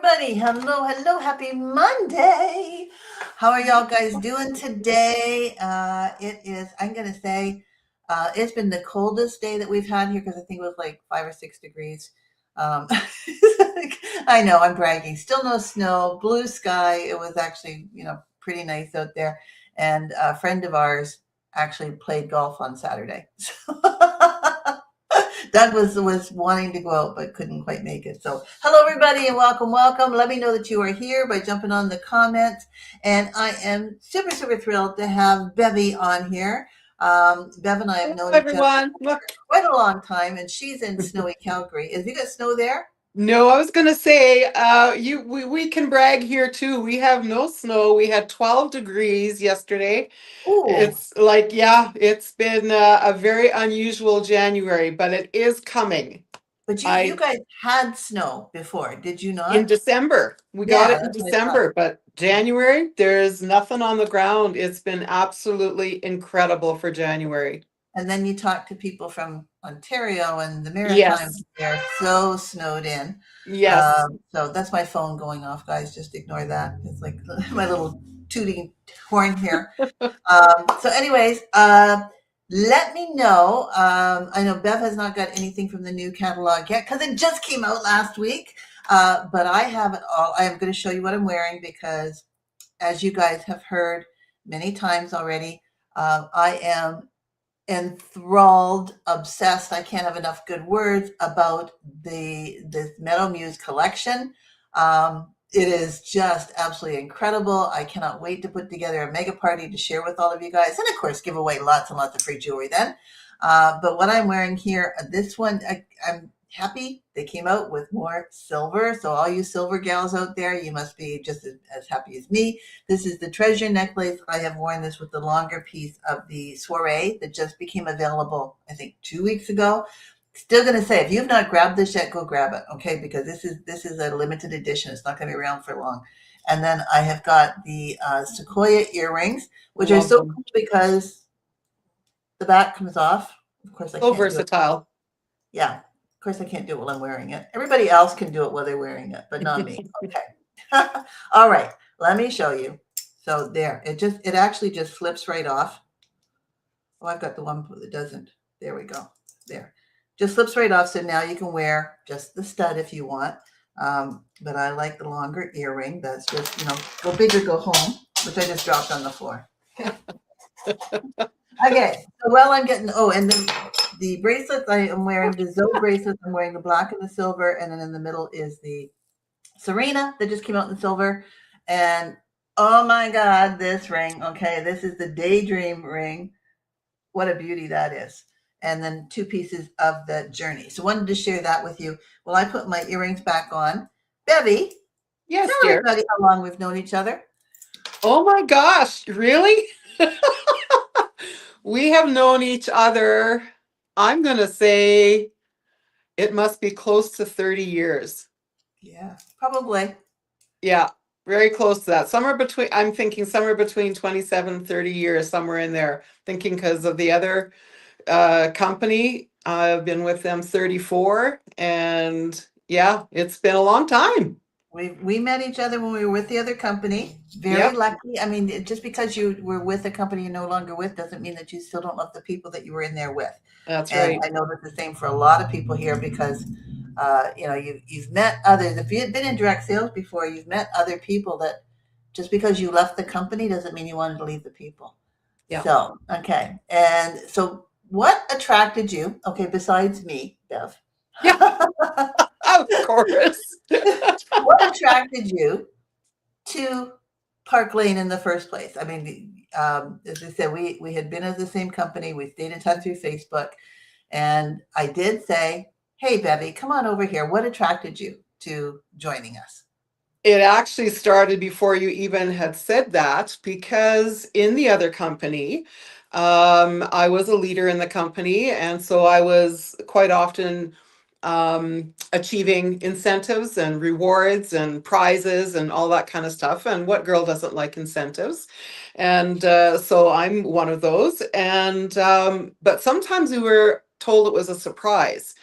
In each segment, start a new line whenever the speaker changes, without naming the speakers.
everybody. Hello. Happy Monday. How are y'all guys doing today? I'm going to say, it's been the coldest day that we've had here because I think it was like 5 or 6 degrees. Um, I know I'm bragging. Still no snow, blue sky. It was actually, pretty nice out there. And a friend of ours actually played golf on Saturday. Doug was wanting to go out but couldn't quite make it. So hello everybody and welcome. Let me know that you are here by jumping on the comments. And I am super thrilled to have Bevy on here. Bev and I have
Hello,
known each other
everyone.
for quite a long time, and she's in snowy Calgary. Have you got snow there?
No, I was gonna say, we can brag here too. We have no snow. We had 12 degrees yesterday.
Ooh,
It's like, yeah, it's been a very unusual January, but it is coming.
but you
I
guys had snow before, did you
In
not?
December. We got
Yeah,
it in
that's what I thought.
December, but January, there's nothing on the ground. It's been absolutely incredible for January.
And then you talk to people from Ontario and the Maritimes,
Yes.
they're so snowed in.
Yes.
So that's my phone going off, guys. Just ignore that. It's like my little tooting horn here. So, anyways, let me know. I know Bev has not got anything from the new catalog yet because it just came out last week. But I have it all. I am going to show you what I'm wearing because, as you guys have heard many times already, I am enthralled, obsessed. I can't have enough good words about this Meadow Muse collection. It is just absolutely incredible. I cannot wait to put together a mega party to share with all of you guys, and of course, give away lots and lots of free jewelry then. But what I'm wearing here, this one, I'm happy they came out with more silver. So all you silver gals out there, you must be just as happy as me. This is the treasure necklace. I have worn this with the longer piece of the soiree that just became available, I think 2 weeks ago. Still going to say, if you've not grabbed this yet, go grab it, okay? Because this is a limited edition. It's not going to be around for long. And then I have got the Sequoia earrings, which are
Love
so
them.
cool because the back comes off. Of course, I
So
can't do it.
versatile.
Yeah, of course, I can't do it while I'm wearing it. Everybody else can do it while they're wearing it, but not me. Okay. All right, let me show you. So there, it actually just flips right off. Oh, I've got the one that doesn't. There we go. There. Just slips right off. So now you can wear just the stud if you want. But I like the longer earring. That's just, go big or go home, which I just dropped on the floor. Okay. So while I'm getting, and the bracelets I am wearing, the Zoe bracelets, I'm wearing the black and the silver. And then in the middle is the Serena that just came out in silver. And oh my God, this ring. Okay. This is the Daydream ring. What a beauty that is. And then 2 pieces of the Journey. So wanted to share that with you. Well, I put my earrings back on. Bevy,
Yes,
tell
dear.
everybody how long we've known each other.
Oh my gosh, really? We have known each other, I'm going to say it must be close to 30 years.
Yeah, probably.
Yeah, very close to that. I'm thinking somewhere between 27, 30 years, somewhere in there. Thinking because of the other company, I've been with them 34. And yeah, it's been a long time.
We met each other when we were with the other company. Very
Yep,
lucky. I mean, just because you were with a company you're no longer with doesn't mean that you still don't love the people that you were in there with.
that's
And
right.
I know that's the same for a lot of people here because, you've met others. If you've been in direct sales before, you've met other people that just because you left the company doesn't mean you wanted to leave the people.
Yeah.
So, okay. And so what attracted you? Okay, besides me, Bev.
Yeah, of course.
What attracted you to Park Lane in the first place? I mean, as I said, we had been at the same company. We stayed in touch through Facebook, and I did say, "Hey, Bevy, come on over here. What attracted you to joining us?"
It actually started before you even had said that because in the other company, I was a leader in the company. And so I was quite often achieving incentives and rewards and prizes and all that kind of stuff. And what girl doesn't like incentives? And so I'm one of those. And but sometimes we were told it was a surprise.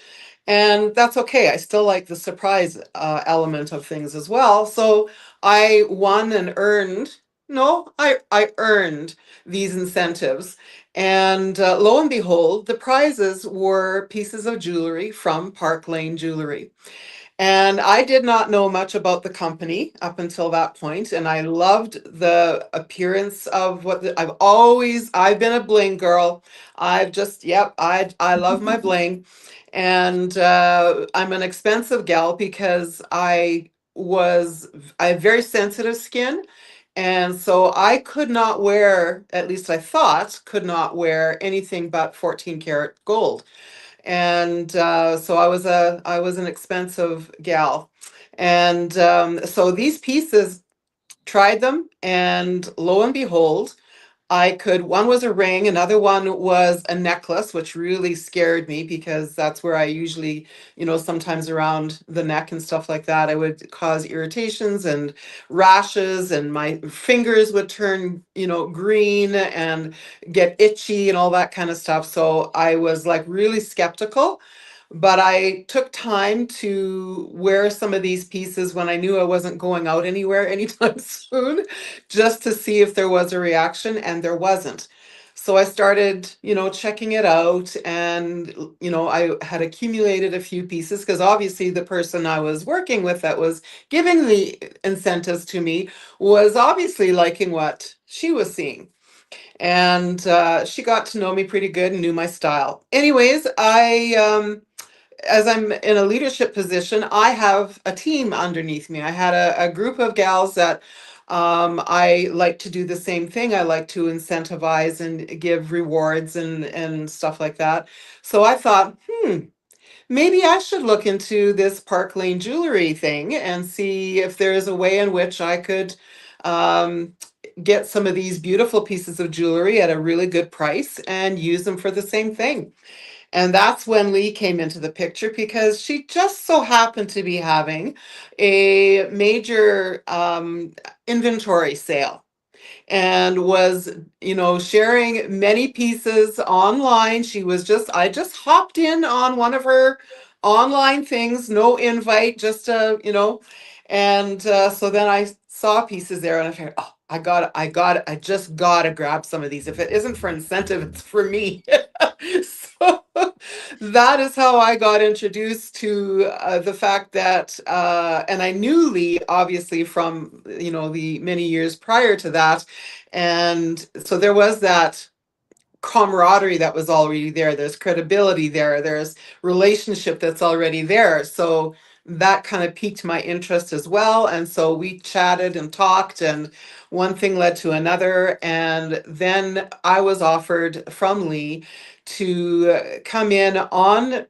And that's okay. I still like the surprise element of things as well. So I won and earned, no, I earned these incentives. And lo and behold, the prizes were pieces of jewelry from Park Lane Jewelry. And I did not know much about the company up until that point, and I loved the appearance of I've been a bling girl. I've just, yep, I love my bling. And I'm an expensive gal because I have very sensitive skin. And so I could not wear, at least I thought, could not wear anything but 14 karat gold. And so I was an expensive gal. And so these pieces, tried them, and lo and behold, one was a ring, another one was a necklace, which really scared me because that's where I usually, sometimes around the neck and stuff like that, I would cause irritations and rashes, and my fingers would turn, green and get itchy and all that kind of stuff. So I was like really skeptical. But I took time to wear some of these pieces when I knew I wasn't going out anywhere anytime soon, just to see if there was a reaction, and there wasn't. So I started, checking it out, and I had accumulated a few pieces because obviously the person I was working with that was giving the incentives to me was obviously liking what she was seeing. And she got to know me pretty good and knew my style. Anyways, as I'm in a leadership position, I have a team underneath me. I had a group of gals that I like to do the same thing. I like to incentivize and give rewards and stuff like that. So I thought, maybe I should look into this Park Lane Jewelry thing and see if there is a way in which I could um, get some of these beautiful pieces of jewelry at a really good price and use them for the same thing. And that's when Lee came into the picture because she just so happened to be having a major inventory sale and was, sharing many pieces online. I just hopped in on one of her online things, no invite, just, and so then I saw pieces there and I figured, oh, I just gotta grab some of these. If it isn't for incentive, it's for me. So that is how I got introduced to the fact that, and I knew Lee obviously from, the many years prior to that. And so there was that camaraderie that was already there. There's credibility there. There's relationship that's already there. So that kind of piqued my interest as well. And so we chatted and talked, and one thing led to another. And then I was offered from Lee to come in on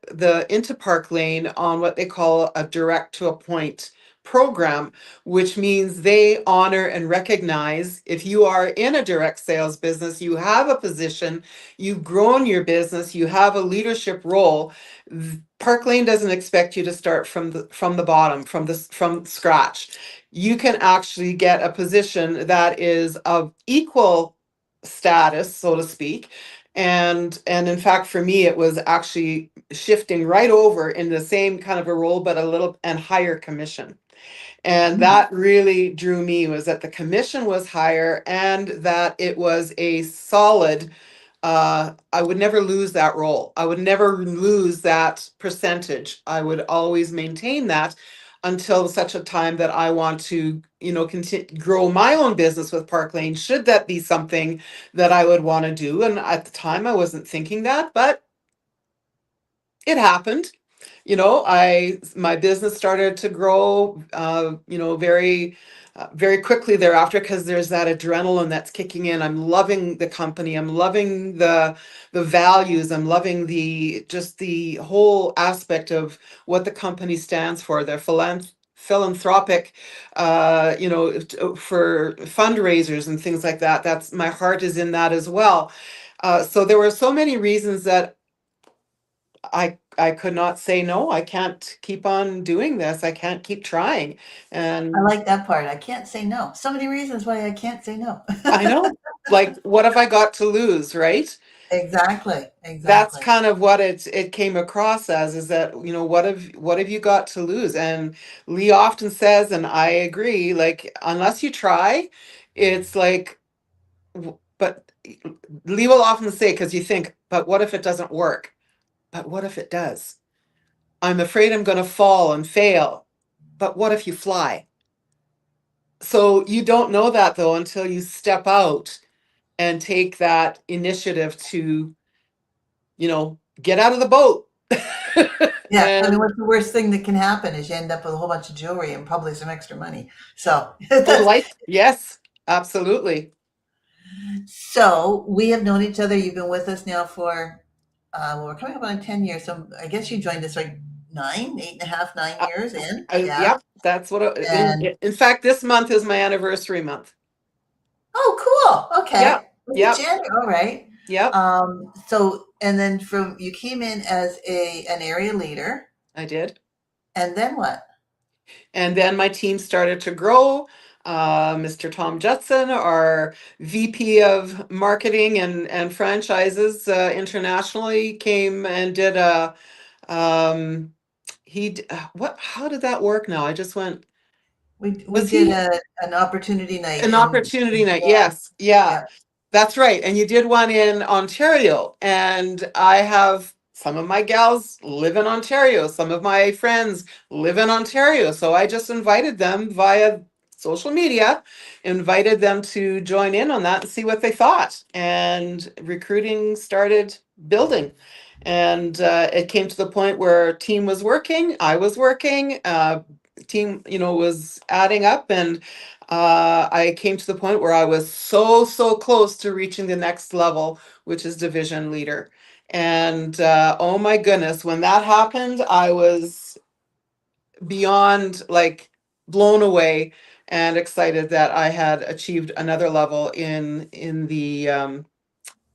into Park Lane on what they call a direct to a point program, which means they honor and recognize if you are in a direct sales business, you have a position, you've grown your business, you have a leadership role. Park Lane doesn't expect you to start from the bottom, from scratch. You can actually get a position that is of equal status, so to speak. And in fact, for me, it was actually shifting right over in the same kind of a role, but a little and higher commission. And that really drew me, was that the commission was higher and that it was a solid, I would never lose that role. I would never lose that percentage. I would always maintain that until such a time that I want to, continue grow my own business with Park Lane, should that be something that I would want to do. And at the time I wasn't thinking that, but it happened. My business started to grow, very quickly thereafter, because there's that adrenaline that's kicking in. I'm loving the company. I'm loving the values. I'm loving the whole aspect of what the company stands for. Their philanthropic, for fundraisers and things like that. That's, my heart is in that as well. So there were so many reasons that I could not say no. I can't keep on doing this. I can't keep trying.
I
And
like that part. I can't say no. So many reasons why I can't say no.
I know, like, what have I got to lose, right?
Exactly,
That's
exactly.
kind of what it came across as, is that, what have you got to lose? And Lee often says, and I agree, like, unless you try, it's like, but Lee will often say, because you think, but what if it doesn't work? But what if it does? I'm afraid I'm going to fall and fail. But what if you fly? So you don't know that though until you step out and take that initiative to, get out of the boat.
Yeah, I mean,
And
what's the worst thing that can happen is you end up with a whole bunch of jewelry and probably some extra money. So
oh,
that's
life, yes, absolutely.
so we have known each other. You've been with us now for well, we're coming up on 10 years. So I guess you joined us like 8.5, 9 years in. Yeah.
Yep, that's what
And
in fact, this month is my anniversary month.
oh, cool. Okay.
Yep,
Look at
yep,
January. All right.
yep,
So and then from you came in as an area leader,
I did.
and then what?
And then my team started to grow. Mr. Tom Judson, our VP of marketing and franchises internationally, came and did um, what, how did that work now? I just went,
We
was
did
he
an opportunity night
an
in
opportunity night?
July.
Yes, yeah.
Yeah.
That's right. And you did one in Ontario. And I have some of my gals live in Ontario. Some of my friends live in Ontario. So I just invited them via social media, invited them to join in on that and see what they thought. And recruiting started building. And it came to the point where team was working, I was working, team, was adding up, and I came to the point where I was so, so close to reaching the next level, which is division leader. And oh my goodness, when that happened, I was beyond like blown away and excited that I had achieved another level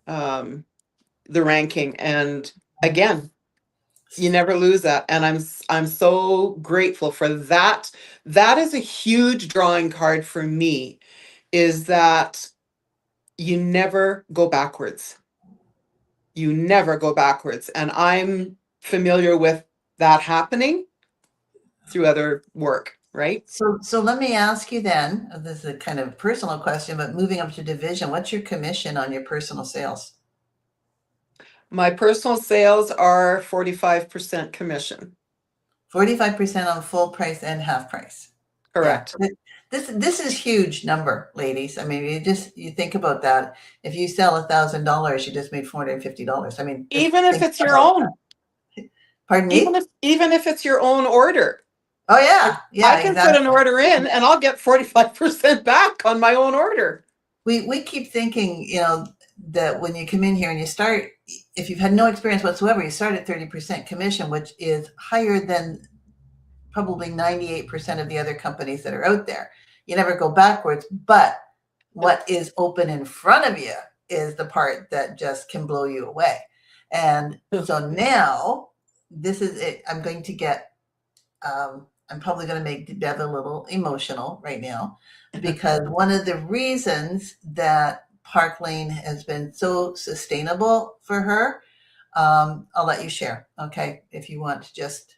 um, the ranking. And again, you never lose that, and I'm so grateful for that. That is a huge drawing card for me, is that you never go backwards. You never go backwards. And I'm familiar with that happening through other work, right?
So let me ask you then, this is a kind of personal question, but moving up to division, what's your commission on your personal sales?
My personal sales are 45% commission.
45% on full price and half price. Yeah.
Correct.
This is huge number, ladies. I mean, you think about that. If you sell $1,000, you just made $450. I mean, just
Even if
think
it's your
about
own,
that. Pardon
even
me?
if it's your own order.
Oh
I,
yeah,
I
yeah,
can put an
exactly.
order in and I'll get 45% back on my own order.
We keep thinking, that when you come in here and you start, if you've had no experience whatsoever, you start at 30% commission, which is higher than probably 98% of the other companies that are out there. You never go backwards, but what is open in front of you is the part that just can blow you away. And so now this is it. I'm probably going to make Deb a little emotional right now because one of the reasons that Park Lane has been so sustainable for her, I'll let you share. Okay. If you want to just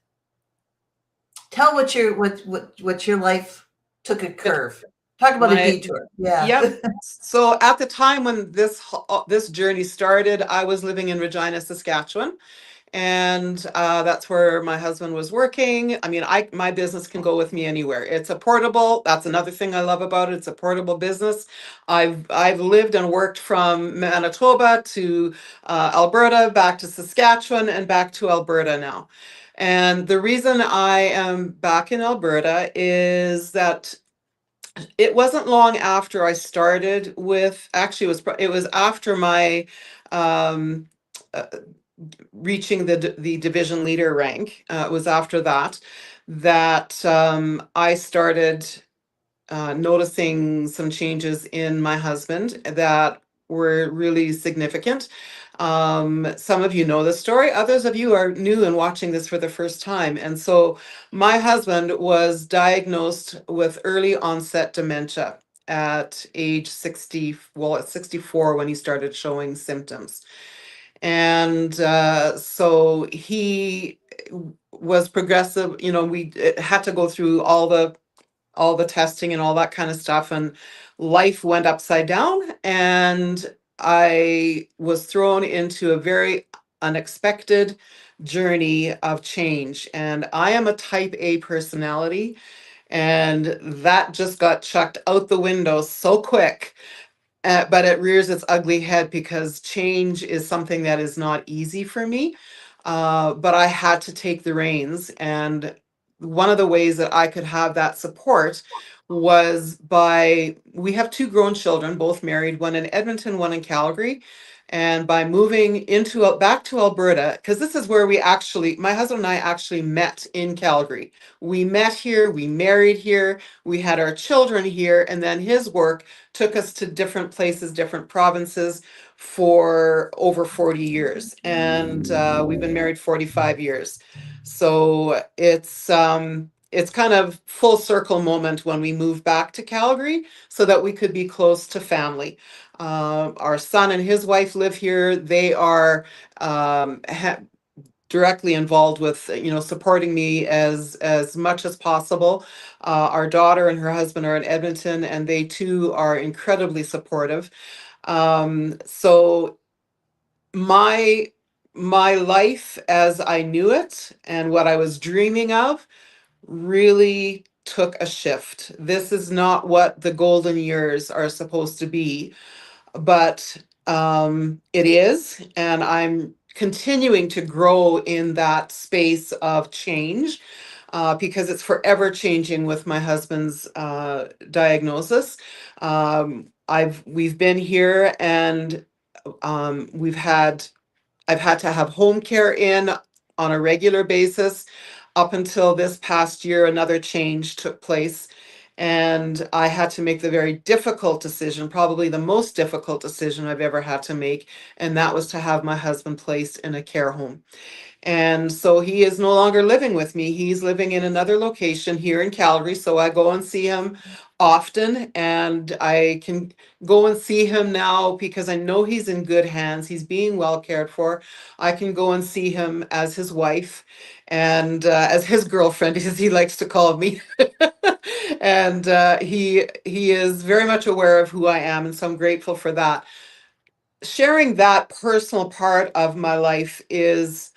tell what your life took a curve. Talk about a
My
detour. Yeah.
Yep. So at the time when this journey started, I was living in Regina, Saskatchewan, and that's where my husband was working. I mean, I my business can go with me anywhere. It's a portable. That's another thing I love about it. It's a portable business. I've lived and worked from Manitoba to Alberta, back to Saskatchewan, and back to Alberta now. And the reason I am back in Alberta is that it wasn't long after I started with, actually it was after my um uh, reaching the division leader rank. It was after that I started noticing some changes in my husband that were really significant. Some of you know the story, others of you are new and watching this for the first time. And so my husband was diagnosed with early onset dementia at age 60, well, at 64 when he started showing symptoms. And so he was progressive. You know, we had to go through all the testing and all that kind of stuff, and life went upside down, and I was thrown into a very unexpected journey of change. And I am a type A personality, and that just got chucked out the window so quick. But it rears its ugly head because change is something that is not easy for me. But I had to take the reins. And one of the ways that I could have that support was by, we have two grown children, both married, one in Edmonton, one in Calgary. And by moving back to Alberta, because this is where my husband and I actually met in Calgary. We met here, we married here, we had our children here, and then his work took us to different places, different provinces for over 40 years. And we've been married 45 years. So it's kind of full circle moment when we moved back to Calgary so that we could be close to family. Our son and his wife live here. They are directly involved with, supporting me as much as possible. Our daughter and her husband are in Edmonton, and they too are incredibly supportive. So my my life as I knew it and what I was dreaming of really took a shift. This is not what the golden years are supposed to be, but it is, and I'm continuing to grow in that space of change, because it's forever changing with my husband's diagnosis. We've been here, and we've had I've had to have home care in on a regular basis. Up until this past year, another change took place. And I had to make the very difficult decision, probably the most difficult decision I've ever had to make. And that was to have my husband placed in a care home. And so he is no longer living with me. He's living in another location here in Calgary. So I go and see him often, and I can go and see him now because I know he's in good hands. He's being well cared for. I can go and see him as his wife and as his girlfriend, as he likes to call me. And he is very much aware of who I am, and so I'm grateful for that. Sharing that personal part of my life is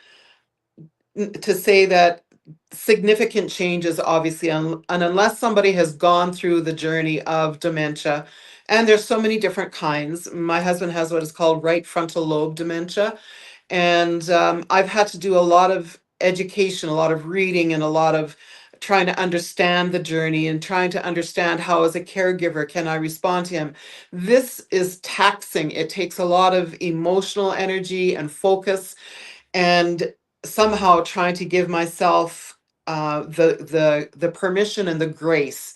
to say that significant changes, obviously, and unless somebody has gone through the journey of dementia, and there's so many different kinds. My husband has what is called right frontal lobe dementia, and I've had to do a lot of education, a lot of reading, and a lot of trying to understand the journey and trying to understand how, as a caregiver, can I respond to him. This is taxing. It takes a lot of emotional energy and focus, and somehow trying to give myself the permission and the grace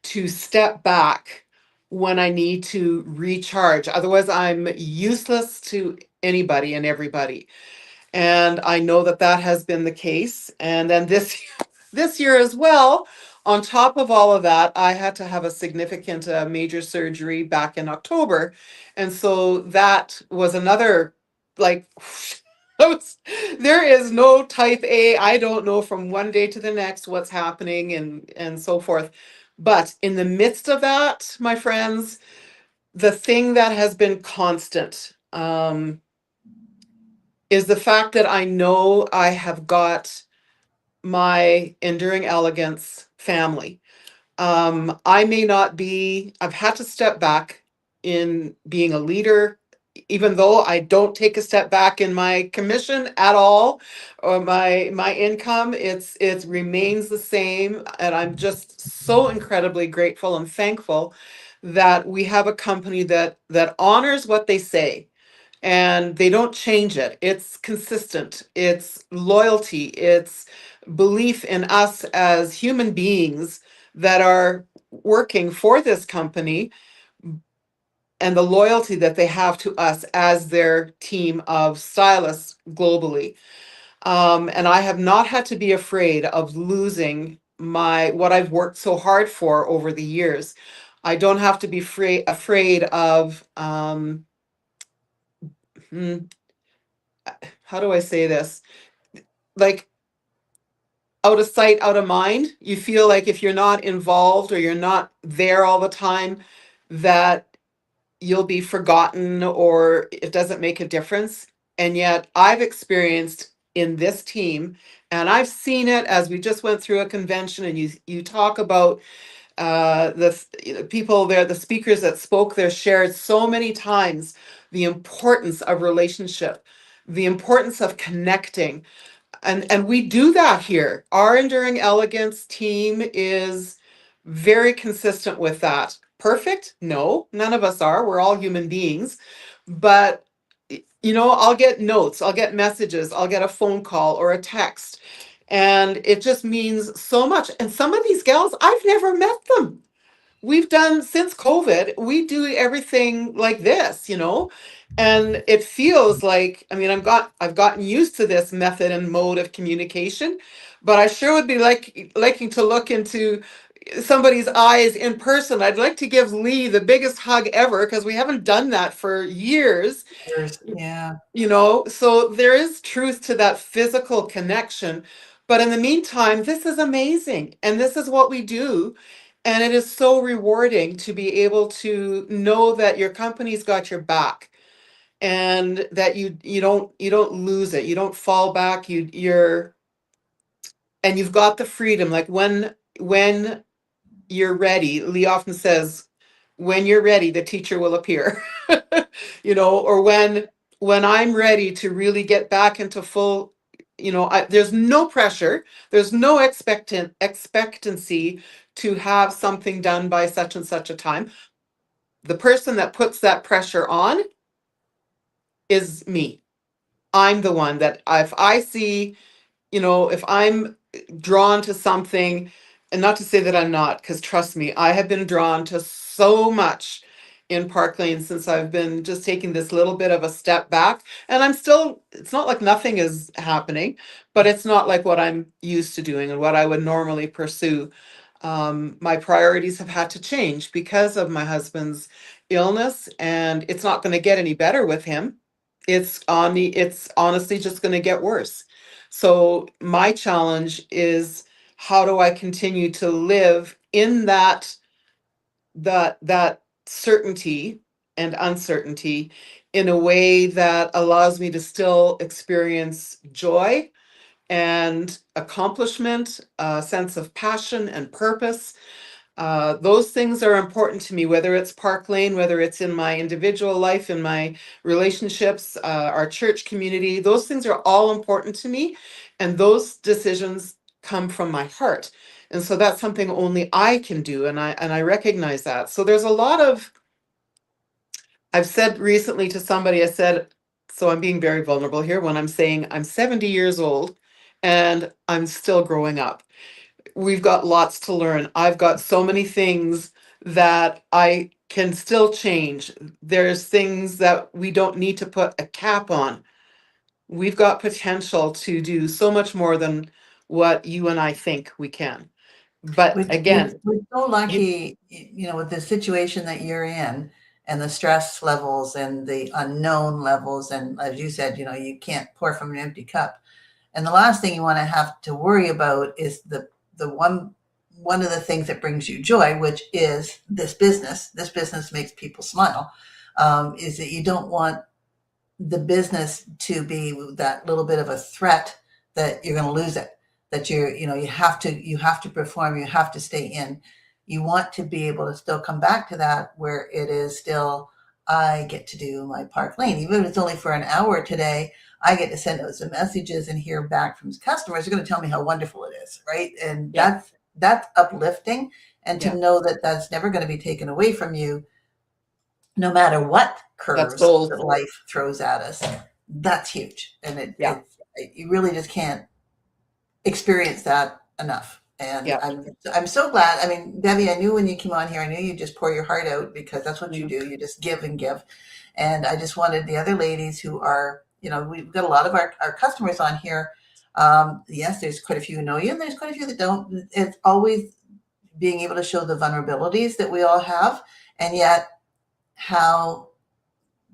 to step back when I need to recharge. Otherwise, I'm useless to anybody and everybody. And I know that that has been the case. And then this year as well, on top of all of that, I had to have a significant major surgery back in October. And so that was another, like, there is no type A. I don't know from one day to the next what's happening, and so forth. But in the midst of that, my friends, the thing that has been constant, is the fact that I know I have got my enduring elegance family. I may not be, I've had to step back in being a leader, even though I don't take a step back in my commission at all, or my income. It remains the same. And I'm just so incredibly grateful and thankful that we have a company that honors what they say, and they don't change it. It's consistent. It's loyalty. It's belief in us as human beings that are working for this company, and the loyalty that they have to us as their team of stylists globally. And I have not had to be afraid of losing my what I've worked so hard for over the years. I don't have to be afraid of hmm, how do I say this? Like out of sight, out of mind. You feel like if you're not involved or you're not there all the time, that you'll be forgotten or it doesn't make a difference. And yet I've experienced in this team, and I've seen it as we just went through a convention, and you talk about the people there, the speakers that spoke there shared so many times the importance of relationship, the importance of connecting, and we do that here. Our Enduring Elegance team is very consistent with that. Perfect? No, none of us are. We're all human beings. But I'll get notes, I'll get messages, I'll get a phone call or a text. And it just means so much. And some of these gals, I've never met them. We've done since COVID, we do everything like this. And it feels like, I mean, I've gotten used to this method and mode of communication, but I sure would be liking to look into somebody's eyes in person. I'd like to give Lee the biggest hug ever because we haven't done that for years.
Yeah.
So there is truth to that physical connection. But in the meantime, this is amazing. And this is what we do. And it is so rewarding to be able to know that your company's got your back and that you don't lose it. You don't fall back. And you've got the freedom. Like when you're ready, Lee often says, when you're ready, the teacher will appear. Or when I'm ready to really get back into full, there's no pressure, there's no expectancy to have something done by such and such a time. The person that puts that pressure on is me. I'm the one that if I see, if I'm drawn to something, and not to say that I'm not, because trust me, I have been drawn to so much in Park Lane since I've been just taking this little bit of a step back. And it's not like nothing is happening, but it's not like what I'm used to doing and what I would normally pursue. My priorities have had to change because of my husband's illness, and it's not going to get any better with him. It's honestly just going to get worse. So my challenge is, how do I continue to live in that certainty and uncertainty in a way that allows me to still experience joy and accomplishment, a sense of passion and purpose. Those things are important to me, whether it's Park Lane, whether it's in my individual life, in my relationships, our church community. Those things are all important to me. And those decisions come from my heart. And so that's something only I can do. And I recognize that. So there's a lot of, I've said recently to somebody, I said, so I'm being very vulnerable here when I'm saying I'm 70 years old and I'm still growing up. We've got lots to learn. I've got so many things that I can still change. There's things that we don't need to put a cap on. We've got potential to do so much more than what you and I think we can. But again,
We're so
you,
lucky, with the situation that you're in and the stress levels and the unknown levels. And as you said, you can't pour from an empty cup. And the last thing you want to have to worry about is the one of the things that brings you joy, which is this business. This business makes people smile. Is that you don't want the business to be that little bit of a threat that you're going to lose it, that you have to perform, you have to stay in. You want to be able to still come back to that where it is still, I get to do my Park Lane, even if it's only for an hour today. I get to send out some messages and hear back from customers. They're going to tell me how wonderful it is, right? And
yeah,
that's uplifting, and to
yeah,
know that that's never going to be taken away from you, no matter what
that's
curves
gold.
that life throws at us. That's huge. And
Yeah,
you really just can't experience that enough. And
yeah.
I'm so glad. I mean, Debbie, I knew when you came on here, I knew you just pour your heart out because that's what you
Mhm.
do. You just give and give. And I just wanted the other ladies who are, we've got a lot of our customers on here. Yes, there's quite a few who know you, and there's quite a few that don't. It's always being able to show the vulnerabilities that we all have, and yet how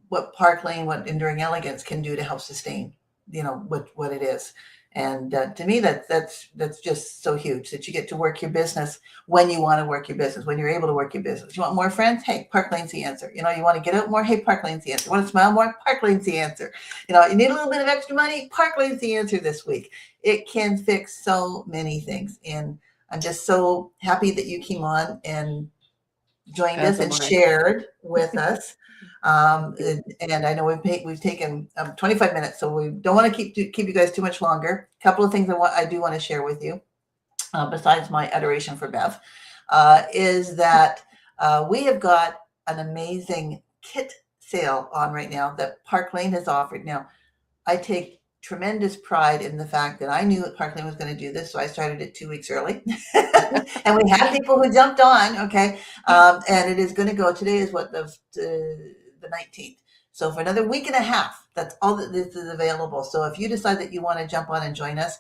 what Park Lane, what Enduring Elegance can do to help sustain. what it is. And to me, that's just so huge that you get to work your business when you want to work your business, when you're able to work your business. You want more friends? Hey, Park Lane's the answer. You want to get out more? Hey, Park Lane's the answer. You want to smile more? Park Lane's the answer. You need a little bit of extra money? Park Lane's the answer this week. It can fix so many things. And I'm just so happy that you came on and joined
As
us
am
and
I.
shared with us.
Thank you.
And I know we've taken 25 minutes, so we don't want to keep you guys too much longer. A couple of things I do want to share with you, besides my adoration for Bev, is that we have got an amazing kit sale on right now that Park Lane has offered. Now, I take tremendous pride in the fact that I knew that Park Lane was going to do this, so I started it 2 weeks early, and we had people who jumped on. Okay, and it is going to go. Today is what the 19th. So for another week and a half, that's all that this is available. So if you decide that you want to jump on and join us,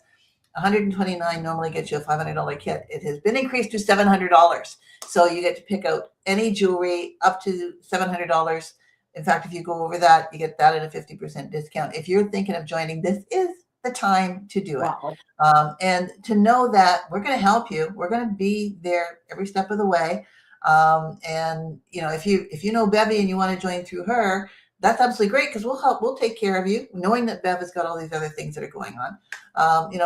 129 normally gets you a $500 kit. It has been increased to $700. So you get to pick out any jewelry up to $700. In fact, if you go over that, you get that at a 50% discount. If you're thinking of joining, this is the time to do it.
Wow.
And to know that we're going to help you. We're going to be there every step of the way. And if you know Bevy and you want to join through her, that's absolutely great, because we'll take care of you, knowing that Bev has got all these other things that are going on.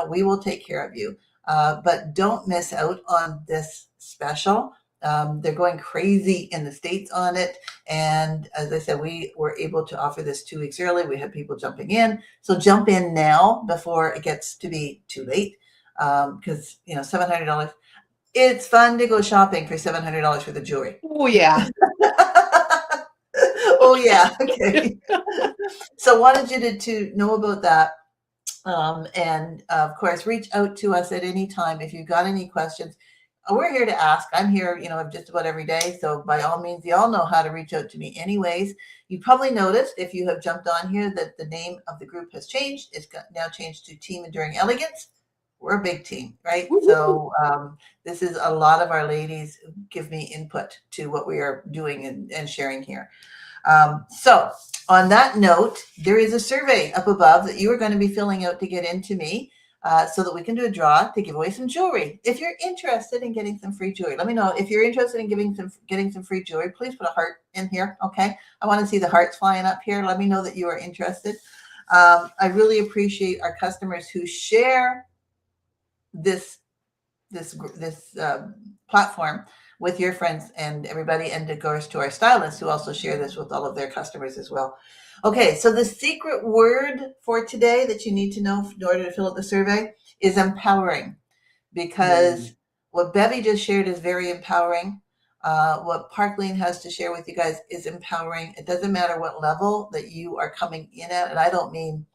We will take care of you. But don't miss out on this special. They're going crazy in the States on it. And as I said, we were able to offer this 2 weeks early. We had people jumping in. So jump in now before it gets to be too late. Because, $700. It's fun to go shopping for $700 for the jewelry.
Oh, yeah.
Oh, yeah. Okay. So wanted you to know about that. And of course, reach out to us at any time if you've got any questions. We're here to ask. I'm here, just about every day. So by all means, you all know how to reach out to me anyways. You probably noticed, if you have jumped on here, that the name of the group has changed. It's now changed to Team Enduring Elegance. We're a big team, right?
Woo-hoo.
So this is a lot of our ladies who give me input to what we are doing and sharing here. So on that note, there is a survey up above that you are going to be filling out to get into me, so that we can do a draw to give away some jewelry. If you're interested in getting some free jewelry, let me know. If you're interested in getting some free jewelry, please put a heart in here. Okay. I want to see the hearts flying up here. Let me know that you are interested. I really appreciate our customers who share this platform with your friends and everybody, and of course to our stylists who also share this with all of their customers as well. Okay, so the secret word for today that you need to know in order to fill out the survey is empowering, because what Bevy just shared is very empowering. What Park Lane has to share with you guys is empowering. It doesn't matter what level that you are coming in at, and I don't mean,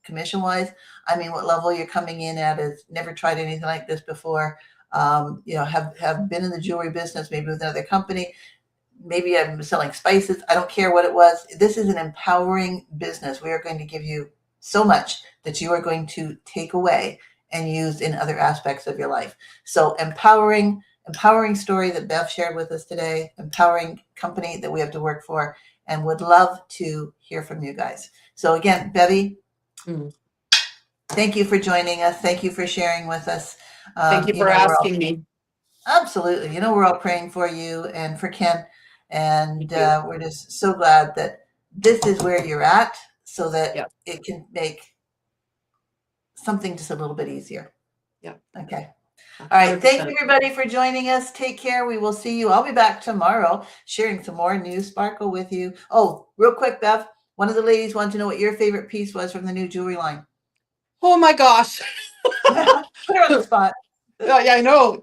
commission wise. I mean, what level you're coming in at is never tried anything like this before. Have been in the jewelry business, maybe with another company. Maybe I'm selling spices. I don't care what it was. This is an empowering business. We are going to give you so much that you are going to take away and use in other aspects of your life. So empowering story that Bev shared with us today, empowering company that we have to work for, and would love to hear from you guys. So again, Bevy, thank you for joining us. Thank you for sharing with us.
Thank you for asking me.
Absolutely. We're all praying for you and for Ken. And we're just so glad that this is where you're at, so that it can make something just a little bit easier.
Yeah.
Okay. All right.
100%.
Thank you, everybody, for joining us. Take care. We will see you. I'll be back tomorrow sharing some more new sparkle with you. Oh, real quick, Bev. One of the ladies wanted to know what your favorite piece was from the new jewelry line.
Oh my gosh.
Put her on the spot.
Yeah, I know.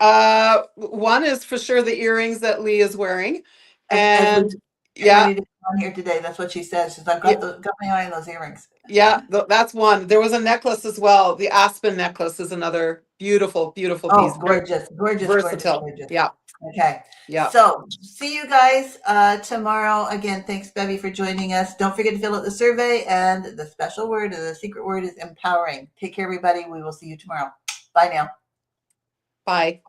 One is for sure the earrings that Lee is wearing. And
ready to come on here today. That's what she says. She's like, got my eye on those earrings.
Yeah, that's one. There was a necklace as well. The aspen necklace is another beautiful, beautiful piece.
Oh, gorgeous,
versatile.
Gorgeous.
Yeah.
Okay.
Yeah.
So see you guys tomorrow. Again, thanks, Bevy, for joining us. Don't forget to fill out the survey. And the special word, or the secret word, is empowering. Take care, everybody. We will see you tomorrow. Bye now.
Bye.